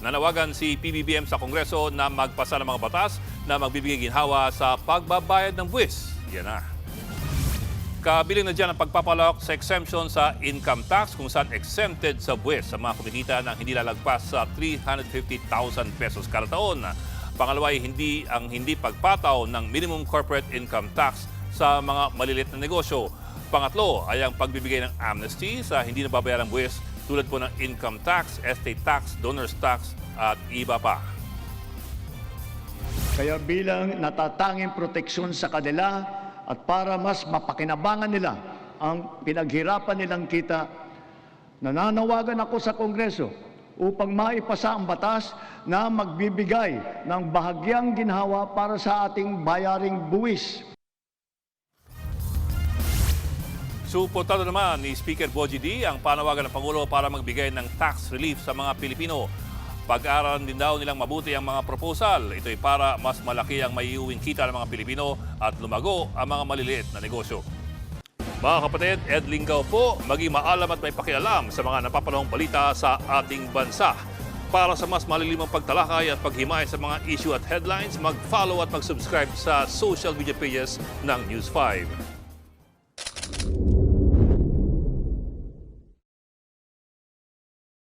Nanawagan si PBBM sa Kongreso na magpasa ng mga batas na magbibigay ginhawa sa pagbabayad ng buwis. Yan na. Kabiling na dyan ang pagpapalawak sa exemption sa income tax kung saan exempted sa buwis sa mga kumikita ng hindi lalagpas sa 350,000 pesos kada taon. Pangalawa ay hindi pagpataw ng minimum corporate income tax sa mga maliliit na negosyo. Pangatlo ay ang pagbibigay ng amnesty sa hindi nababayarang buwis tulad po ng income tax, estate tax, donors tax at iba pa. Kaya bilang natatanging proteksyon sa kanila at para mas mapakinabangan nila ang pinaghirapan nilang kita, nananawagan ako sa Kongreso upang maipasa ang batas na magbibigay ng bahagyang ginhawa para sa ating bayaring buwis. Suportado naman ni Speaker Bogie D ang panawagan ng Pangulo para magbigay ng tax relief sa mga Pilipino. Pag-aaralan din daw nilang mabuti ang mga proposal. Ito ay para mas malaki ang maiuwing kita ng mga Pilipino at lumago ang mga maliliit na negosyo. Mga kapatid, Ed Lingaw po, maging maalam at may pakialam sa mga napapanahong balita sa ating bansa. Para sa mas malilimang pagtalakay at paghimay sa mga issue at headlines, mag-follow at mag-subscribe sa social media pages ng News 5.